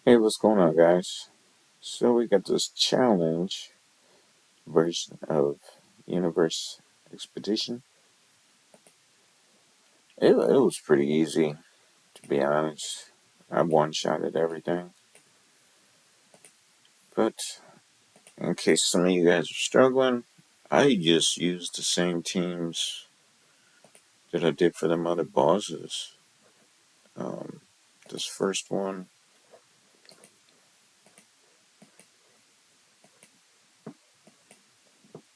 Hey, what's going on, guys? So we got this challenge version of Universe Expedition. It was pretty easy, to be honest. I one-shotted everything. But in case some of you guys are struggling, I just used the same teams that I did for them other bosses. Um, this first one,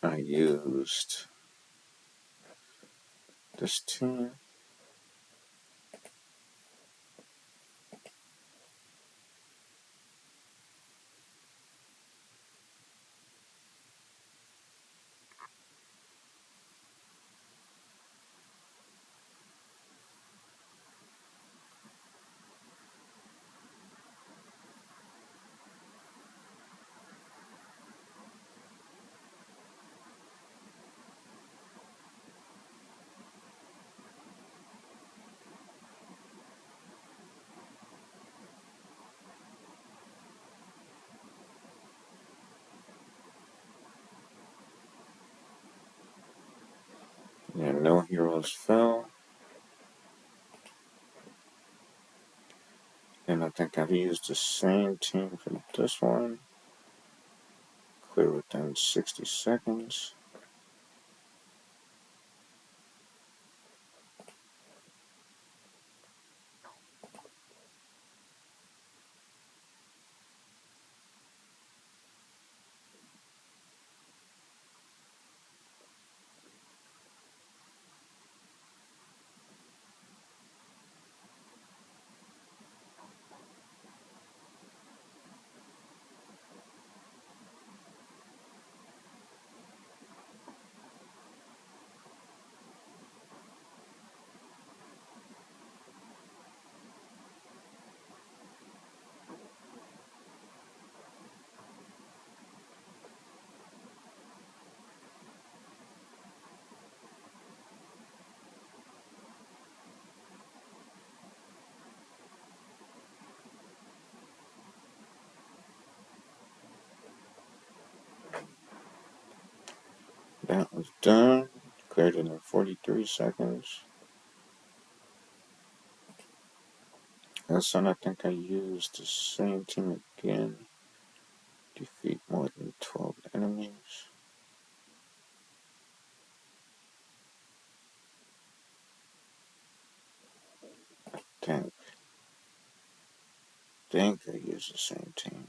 I used this team. And no heroes fell. And I think I've used the same team for this one. Clear within 60 seconds. That was done. Cleared it in 43 seconds. This one I think I used the same team again. Defeat more than 12 enemies. Think, think I used the same team.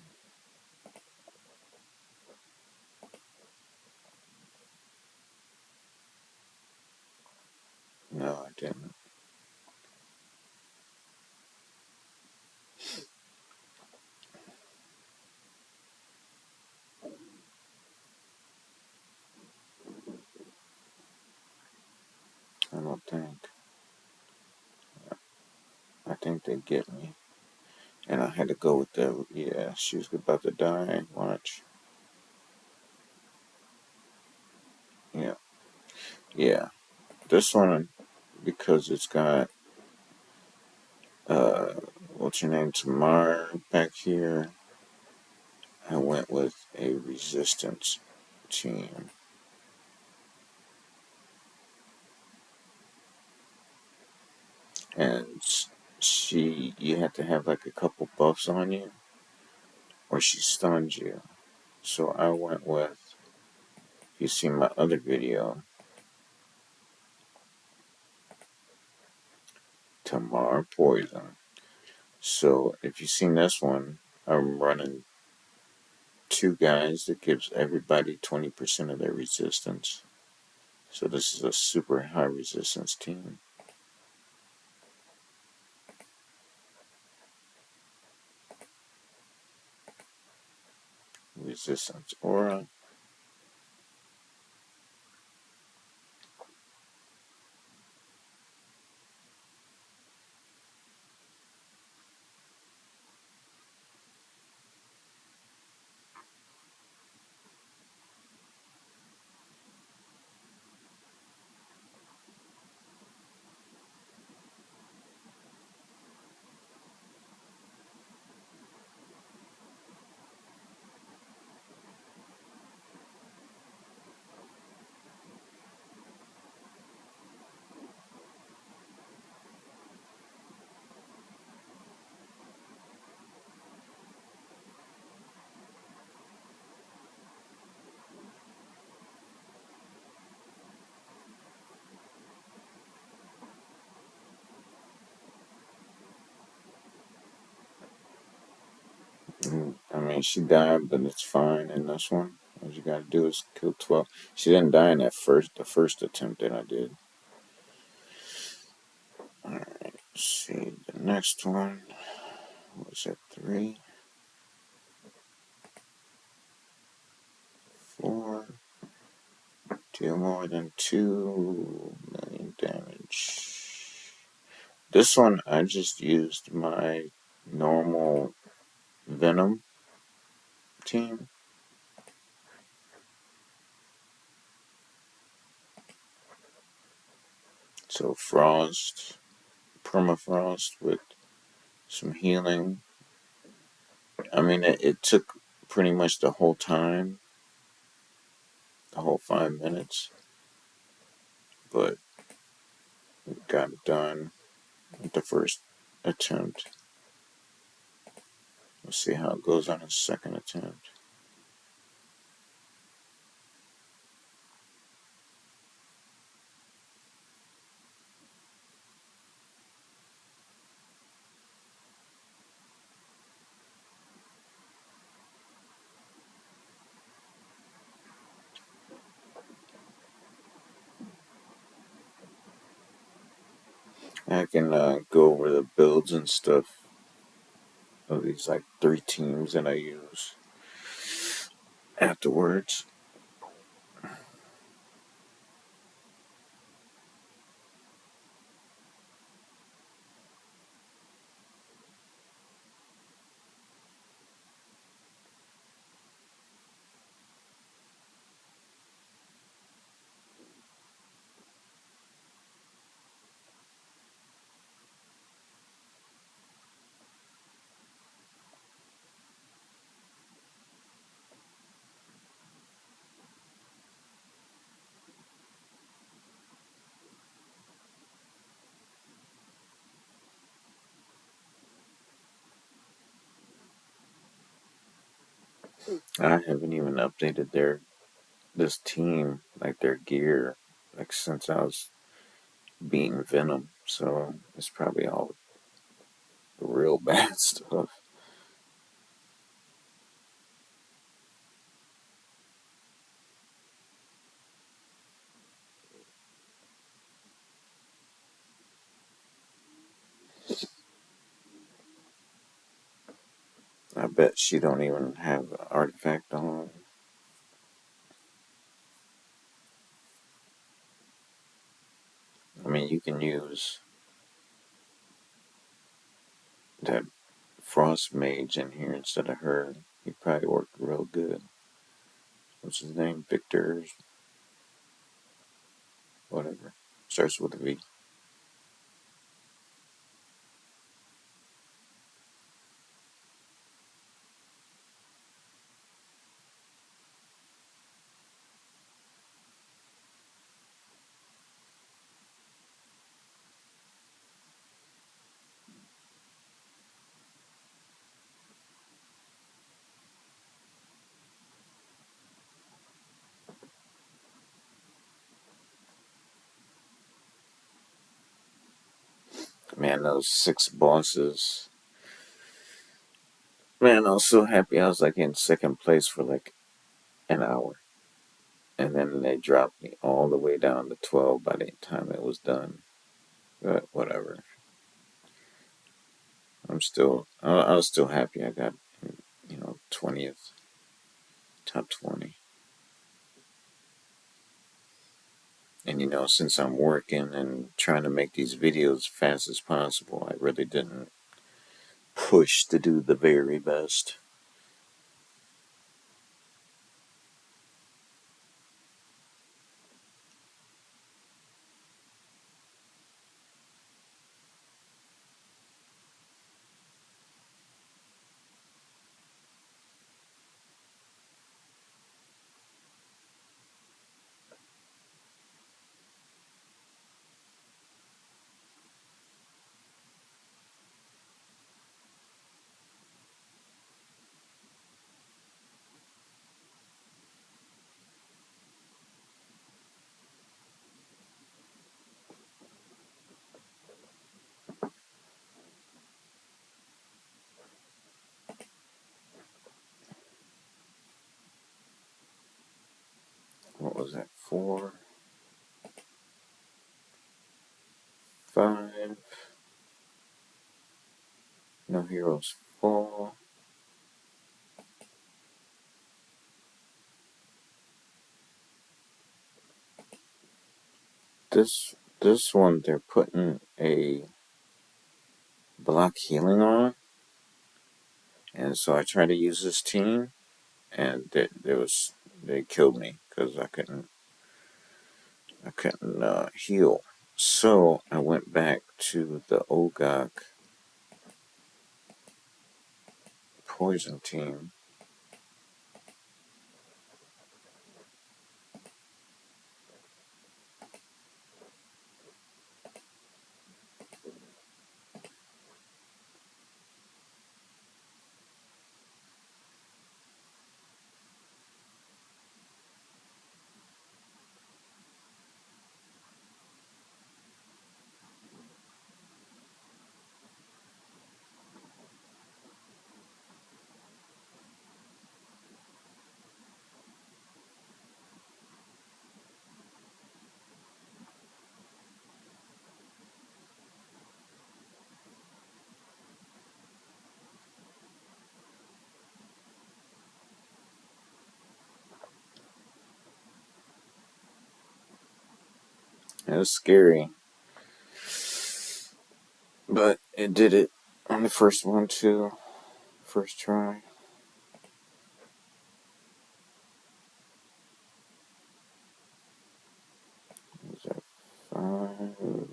No, I didn't. I don't think. I think they get me. And I had to go with that. Yeah, she was about to die. Watch. Yeah. Yeah. This one, because it's got, uh, what's your name? Tamar back here. I went with a resistance team. And you had to have like a couple buffs on you, or she stuns you. So I went with, if you see my other video, Tamar Poison. So if you've seen this one, I'm running two guys that gives everybody 20% of their resistance. So this is a super high resistance team. Resistance aura. I mean, she died, but it's fine in this one. All you gotta do is kill 12. She didn't die in the first attempt that I did. Alright, let's see. The next one was at 3, 4. Deal more than 2 million damage. This one, I just used my normal Venom team. So Frost, Permafrost with some healing. I mean, it took pretty much the whole time, the whole 5 minutes, but got it done with the first attempt. We'll see how it goes on a second attempt. I can go over the builds and stuff of these like 3 teams that I use afterwards. I haven't even updated this team, like their gear, like since I was beating Venom. So it's probably all real bad stuff. I bet she don't even have an artifact on. I mean, you can use that Frost Mage in here instead of her. He probably worked real good. What's his name? Victor, whatever. Starts with a V. Man, those 6 bosses. Man, I was so happy. I was like in second place for like an hour. And then they dropped me all the way down to 12 by the time it was done. But whatever. I was still happy I got, 20th, top 20. And since I'm working and trying to make these videos as fast as possible, I really didn't push to do the very best. was that? 4, 5. No heroes fall. This one they're putting a block healing on, and so I tried to use this team, and they killed me because I couldn't heal. So I went back to the Ogok poison team. It was scary, but it did it on the first one too. First try. Was that 5,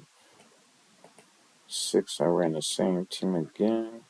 6? I ran the same team again.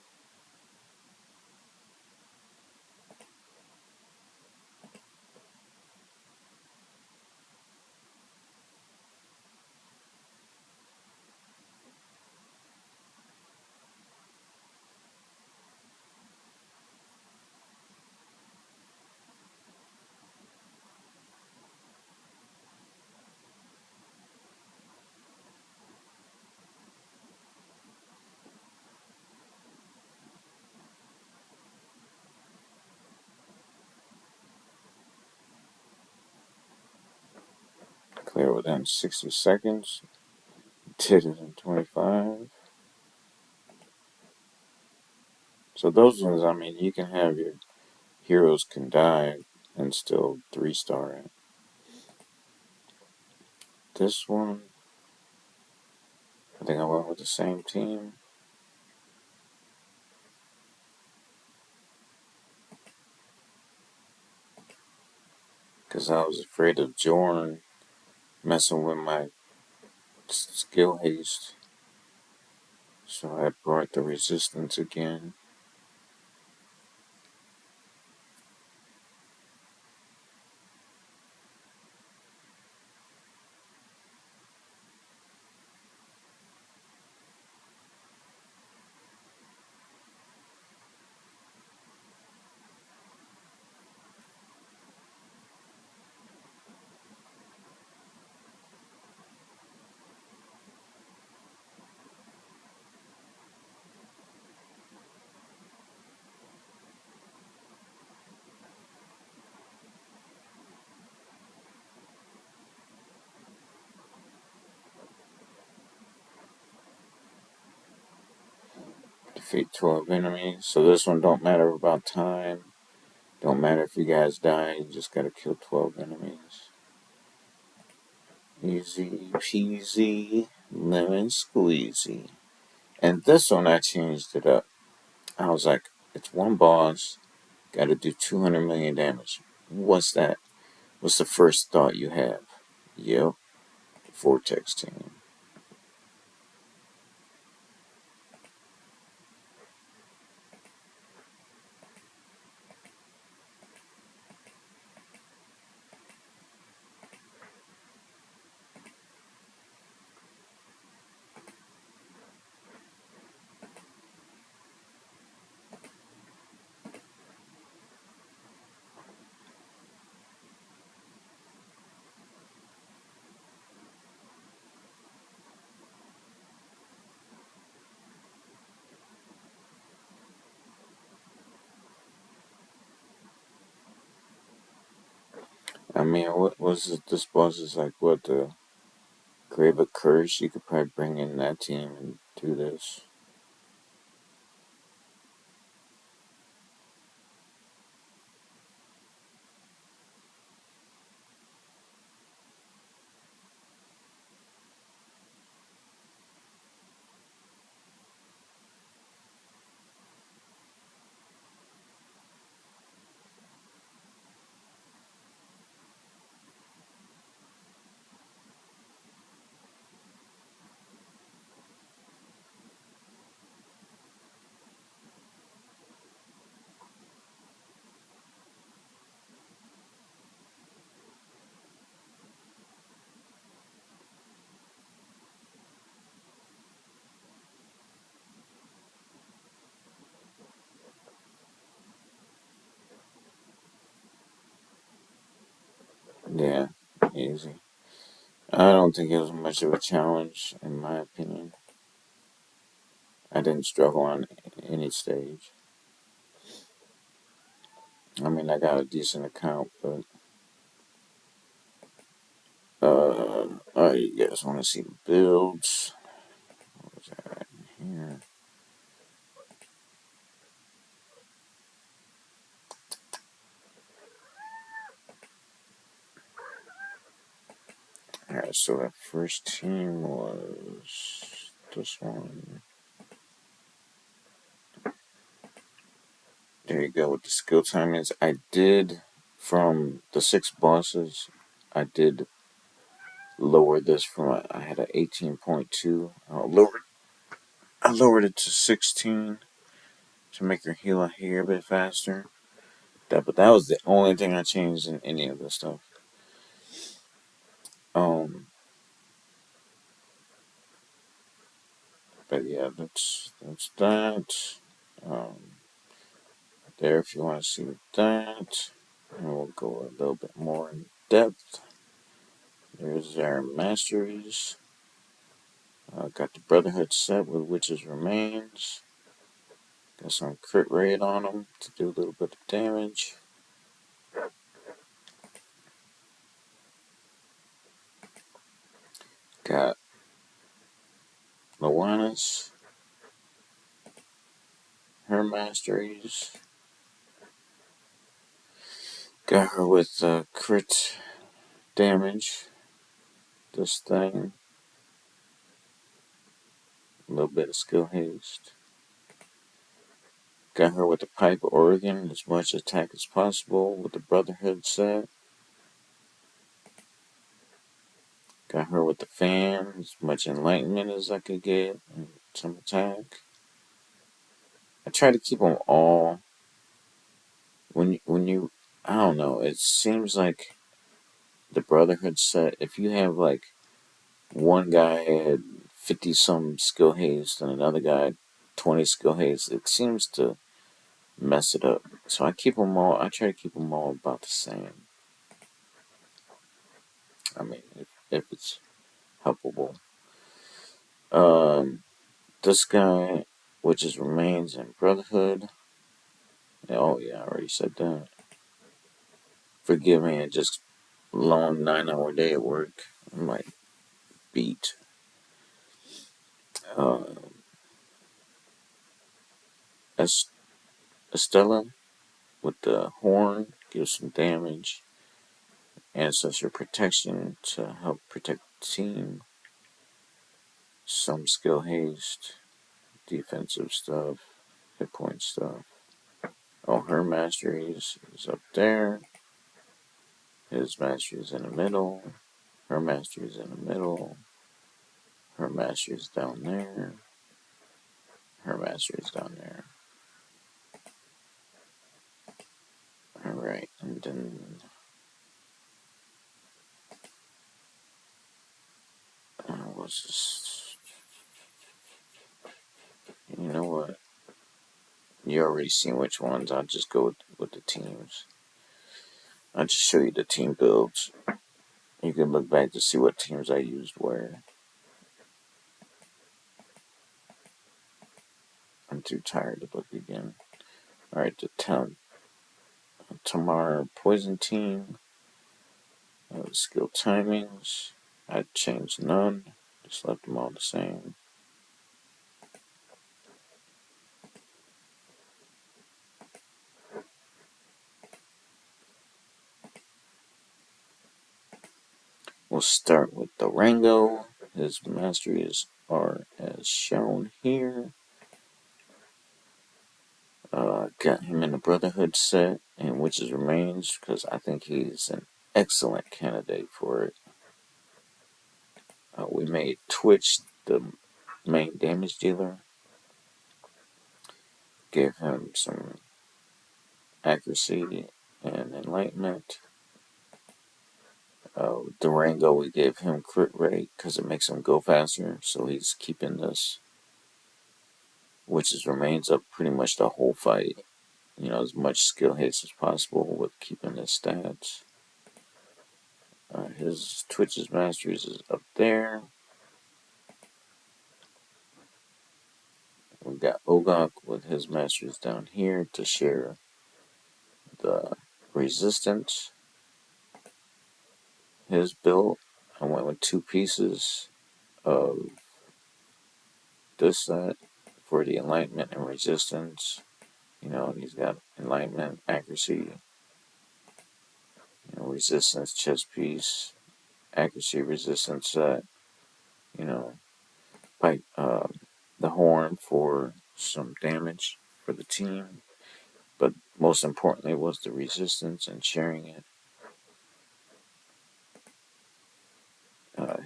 Clear within 60 seconds. Did it in 25. So those ones, I mean, you can have your heroes can die and still 3-star it. This one, I think I went with the same team. Because I was afraid of Jorn messing with my skill haste. So I brought the resistance again. Defeat 12 enemies. So this one don't matter about time. Don't matter if you guys die. You just gotta kill 12 enemies. Easy peasy, lemon squeezy. And this one I changed it up. I was like, it's one boss, gotta do 200 million damage. What's that? What's the first thought you have? Yep, Vortex team. mean, what was this boss is like? What the Grave of Curse? You could probably bring in that team and do this. Yeah, easy. I don't think it was much of a challenge, in my opinion. I didn't struggle on any stage. I mean, I got a decent account, but alright, you guys want to see the builds? What was that right here? Alright, so that first team was this one. There you go with the skill timings. I did, from the 6 bosses, I did lower this from, I had an 18.2. I lowered it to 16 to make her heal a hair bit faster. But that was the only thing I changed in any of this stuff. Um, but yeah, that's that. Um, there, if you want to see that, and we'll go a little bit more in depth. There's our masteries. Got the Brotherhood set with Witch's Remains. Got some crit rate on them to do a little bit of damage. Got Loanis, her masteries. Got her with crit damage. This thing. A little bit of skill haste. Got her with the pipe organ, as much attack as possible with the Brotherhood set. Got her with the fan, as much enlightenment as I could get, and some attack. I try to keep them all. When you, I don't know. It seems like the Brotherhood set. If you have like one guy had 50 some skill haste and another guy had 20 skill haste, it seems to mess it up. So I keep them all. I try to keep them all about the same. I mean, if it's helpable. Um, this guy, which is remains in Brotherhood. Oh yeah, I already said that. Forgive me, I just long 9-hour day at work. I'm like beat. Uh, Estella with the horn gives some damage. Ancestor protection to help protect the team. Some skill haste, defensive stuff, hit point stuff. Oh, her masteries is up there. His mastery is in the middle. Her mastery is in the middle. Her mastery is down there. Her mastery is down there. Alright, and then what's this? You know what? You already seen which ones. I'll just go with the teams. I'll just show you the team builds. You can look back to see what teams I used where. I'm too tired to look again. Alright, the Tamar Poison team. Skill timings, I changed none, just left them all the same. We'll start with Durango. His masteries are as shown here. Got him in the Brotherhood set and Witch's Remains because I think he's an excellent candidate for it. We made Twitch the main damage dealer. Gave him some accuracy and enlightenment. Durango, we gave him crit rate because it makes him go faster, so he's keeping this Witch's Remains up pretty much the whole fight. You know, as much skill haste as possible with keeping his stats. His Twitch's Masteries is up there. We got Ogok with his Masteries down here to share the resistance. His build, I went with 2 pieces of this set for the enlightenment and resistance. You know, he's got enlightenment, accuracy, resistance chest piece, accuracy, resistance set. You know, pipe the horn for some damage for the team. But most importantly was the resistance and sharing it.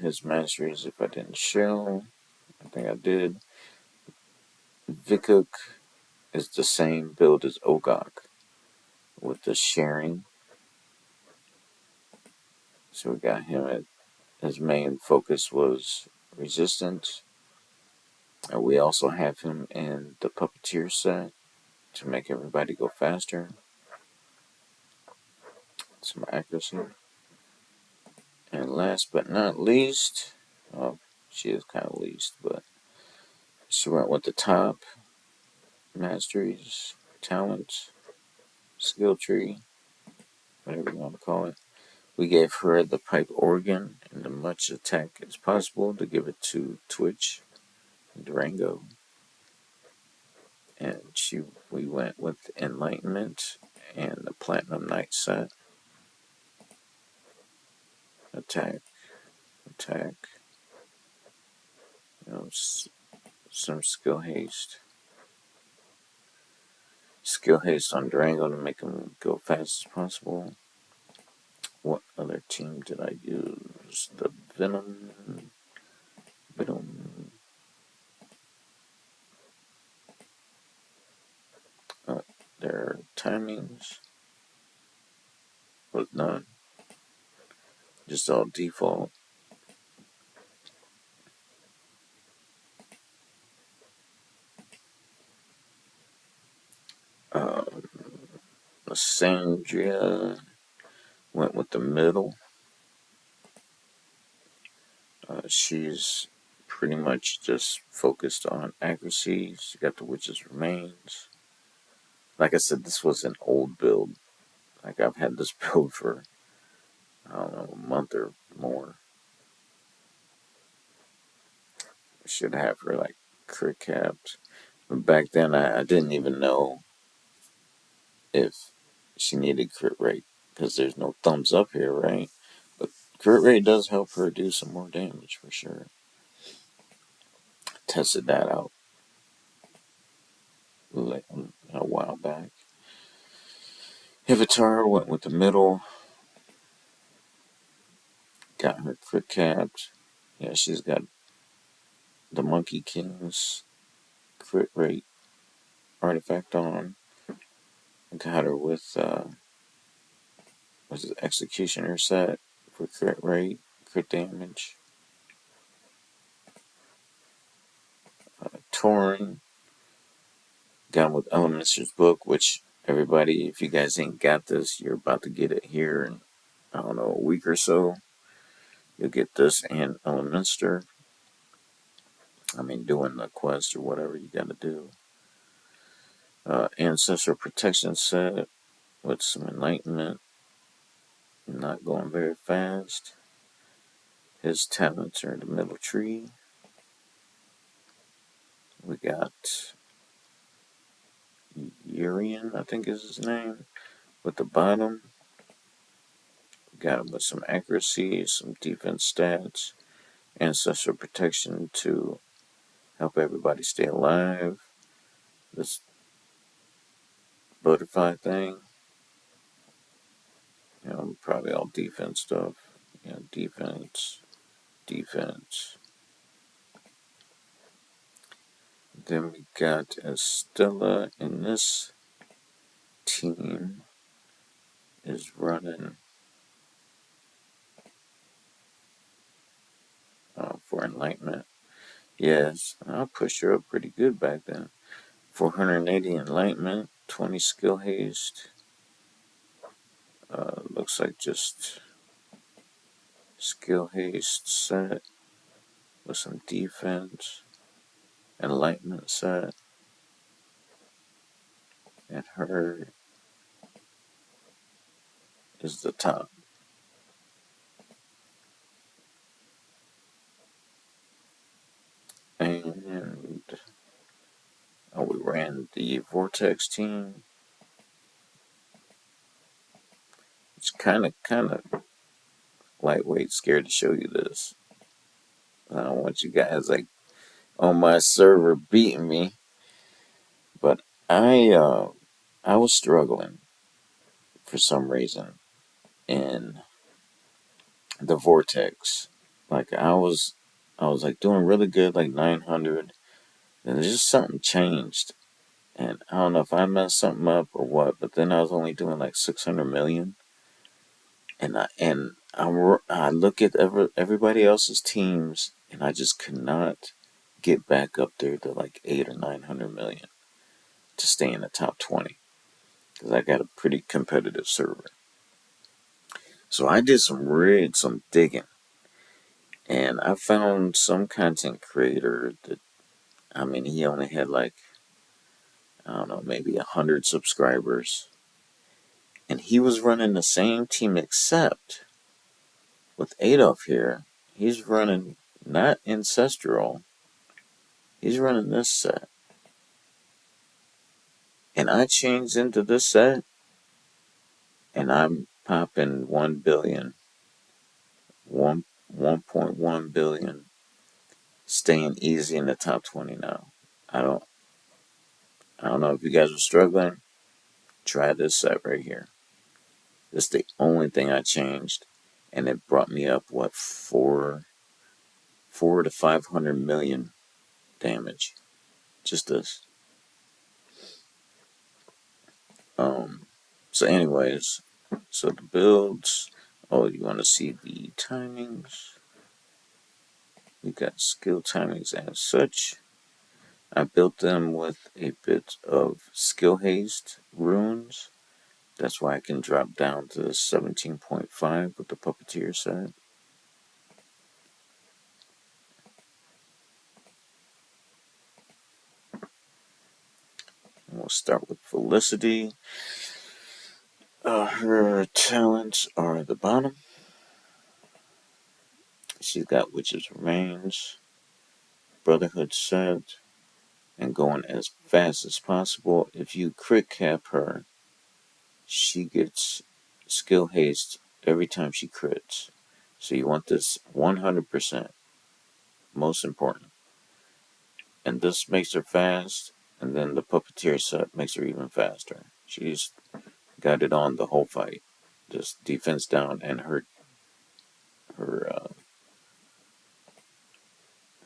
His masteries, if I didn't show, I think I did. Vikuk is the same build as Ogok with the sharing. So we got him at his main focus was resistance. We also have him in the puppeteer set to make everybody go faster. Some accuracy. And last but not least, well, she is kind of least, but she went with the top masteries, talents, skill tree, whatever you want to call it. We gave her the pipe organ and as much attack as possible to give it to Twitch and Durango. And we went with Enlightenment and the Platinum Knight set. Attack, some skill haste. Skill haste on Durango to make him go fast as possible. What other team did I use? The Venom. Their timings was none. Just all default. Lysandria went with the middle. She's pretty much just focused on accuracy. She got the Witch's Remains. Like I said, this was an old build. Like I've had this build for, I don't know, a month or more. Should have her like crit capped. But back then I didn't even know if she needed crit rate because there's no thumbs up here, right? But crit rate does help her do some more damage for sure. Tested that out a while back. Hivitar went with the middle. Got her crit capped. Yeah, she's got the Monkey King's crit rate artifact on. Got her with was it Executioner set for crit rate, crit damage. Torn got him with Elementor's Book, which everybody, if you guys ain't got this, you're about to get it here in, I don't know, a week or so. You'll get this and Elementor. I mean, doing the quest or whatever you gotta do. Ancestral Protection set with some enlightenment. not going very fast. His talents are in the middle tree. We got Urian, I think is his name, with the bottom. Got him with some accuracy, some defense stats, ancestral protection to help everybody stay alive. This butterfly thing, probably all defense stuff. Defense, defense. Then we got Estella in this team is running for enlightenment. Yes, I pushed her up pretty good back then. 480 enlightenment, 20 skill haste. Looks like just skill haste set with some defense, enlightenment set, and her is the top. And we ran the Vortex team. It's kind of lightweight. Scared to show you this. I don't want you guys on my server beating me, but I was struggling for some reason in the Vortex. Like I was like doing really good, like 900, and just something changed. And I don't know if I messed something up or what, but then I was only doing like 600 million. And I look at everybody else's teams, and I just could not get back up there to like 8 or 900 million to stay in the top 20 because I got a pretty competitive server. So I did some digging, and I found some content creator that, he only had like, I don't know, maybe 100 subscribers, and he was running the same team except with Adolf here, he's running not Ancestral, he's running this set. And I changed into this set, and I'm popping 1 billion, 1.1 billion, staying easy in the top 20 now. I don't, I don't know if you guys are struggling. Try this set right here. This is the only thing I changed, and it brought me up what four to 500 million damage. Just this. So anyways, so the builds. Oh, you want to see the timings? We got skill timings as such. I built them with a bit of skill haste runes. That's why I can drop down to 17.5 with the puppeteer set. And we'll start with Felicity. Her talents are the bottom. She's got Witch's Remains, Brotherhood set, and going as fast as possible. If you crit cap her, she gets skill haste every time she crits. So you want this 100%. Most important. And this makes her fast, and then the puppeteer set makes her even faster. She's got it on the whole fight. Just defense down and her uh,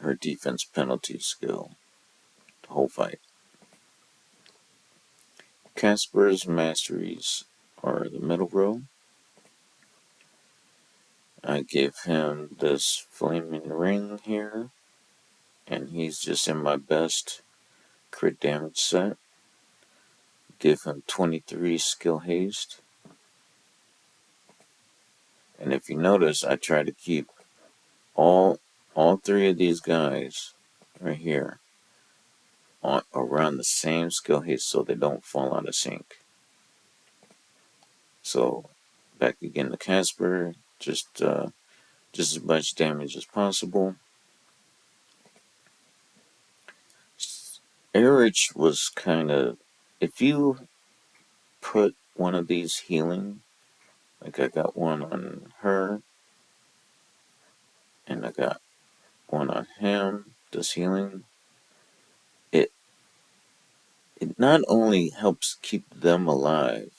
her defense penalty skill. The whole fight. Casper's masteries are the middle row. I gave him this flaming ring here, and he's just in my best crit damage set. Give him 23 skill haste. And if you notice, I try to keep all three of these guys right here around the same skill haste so they don't fall out of sync. So back again to Casper. Just as much damage as possible. Erich was kind of, if you put one of these healing, like I got one on her, and I got one on him, this healing, it it not only helps keep them alive,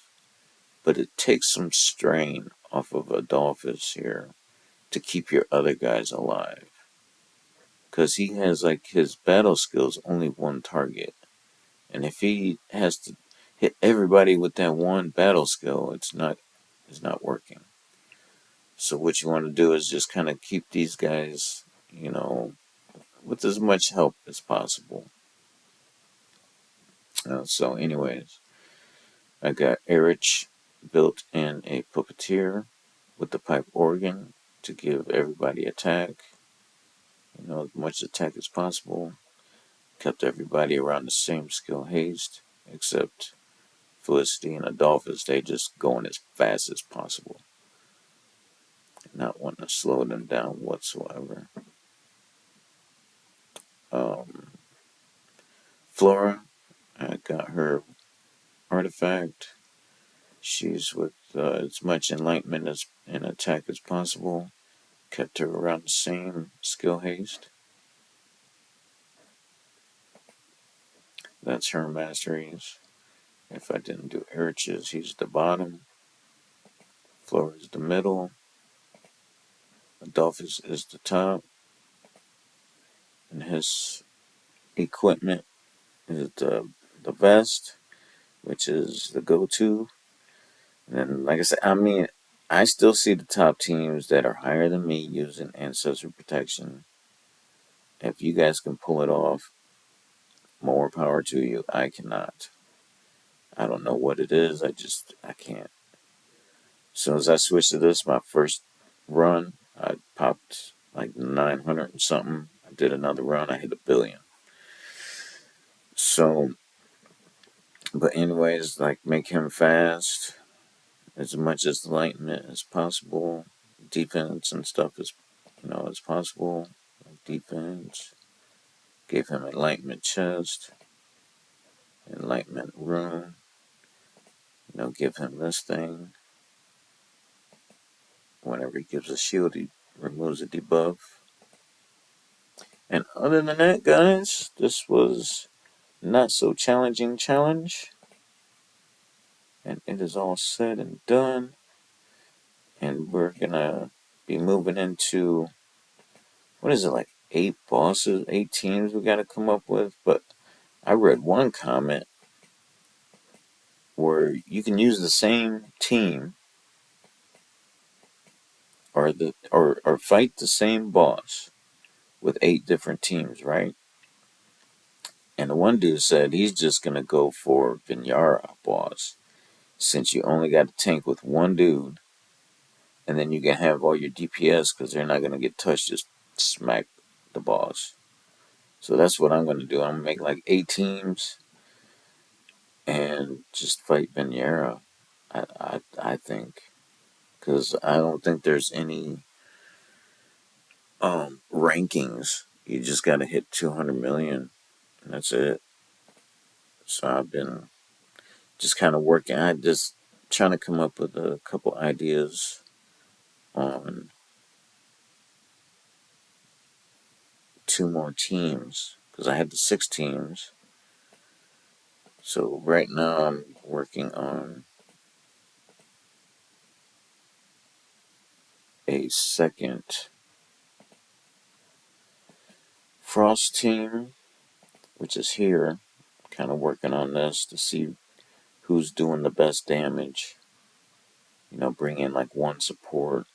but it takes some strain off of Adolphus here to keep your other guys alive. Because he has like his battle skills only one target. And if he has to hit everybody with that one battle skill, it's not working. So what you want to do is just kind of keep these guys, with as much help as possible. So anyways, I got Erich built in a puppeteer with the pipe organ to give everybody attack, as much attack as possible. Kept everybody around the same skill haste, except Felicity and Adolphus. They just going as fast as possible, not wanting to slow them down whatsoever. Um, Flora, I got her artifact. She's with as much enlightenment as and attack as possible. Kept her around the same skill haste. That's her masteries. If I didn't do Erich's, he's the bottom. Flora's the middle. Adolphus is the top. And his equipment is the vest, which is the go-to. And then, like I said, I still see the top teams that are higher than me using Ancestor Protection. If you guys can pull it off, more power to you. I cannot. I don't know what it is. I can't. As soon as I switched to this, my first run, I popped like 900 and something. I did another run, I hit 1,000,000,000. So, but anyways, like make him fast, as much as enlightenment as possible. Defense and stuff as possible. Defense. Gave him enlightenment chest, enlightenment room. Give him this thing. Whenever he gives a shield, he removes a debuff. And other than that, guys, this was not so challenging challenge. And it is all said and done. And we're gonna be moving into, what is it, like 8 bosses, 8 teams we gotta come up with. But I read one comment where you can use the same team or fight the same boss with 8 different teams, right? And the one dude said he's just gonna go for Vinyara boss, since you only got a tank with one dude, and then you can have all your DPS because they're not gonna get touched. Just smack the boss. So that's what I'm gonna do. I'm gonna make like 8 teams and just fight Vinyara. I think, because I don't think there's any rankings. You just gotta hit 200 million, and that's it. So I've been just kind of working. I just trying to come up with a couple ideas on 2 more teams, because I had the 6 teams. So right now I'm working on a second Frost team, which is here. Kind of working on this to see who's doing the best damage. Bring in like one support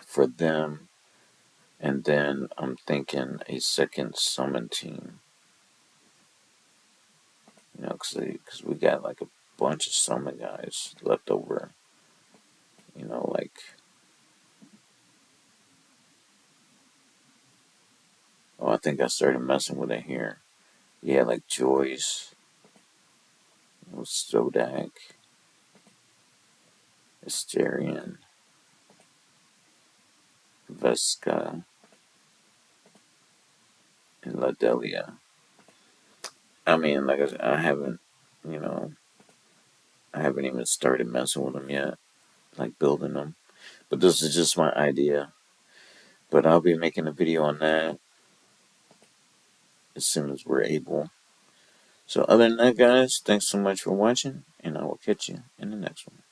for them. And then I'm thinking a second summon team. Because we got like a bunch of summon guys left over. Like, oh, I think I started messing with it here. Yeah, like Joyce, Sodak, Asterion, Vesca, and Ladelia. I mean, like I said, you know, I haven't even started messing with them yet, like building them. But this is just my idea. But I'll be making a video on that as soon as we're able. So other than that, guys, thanks so much for watching, and I will catch you in the next one.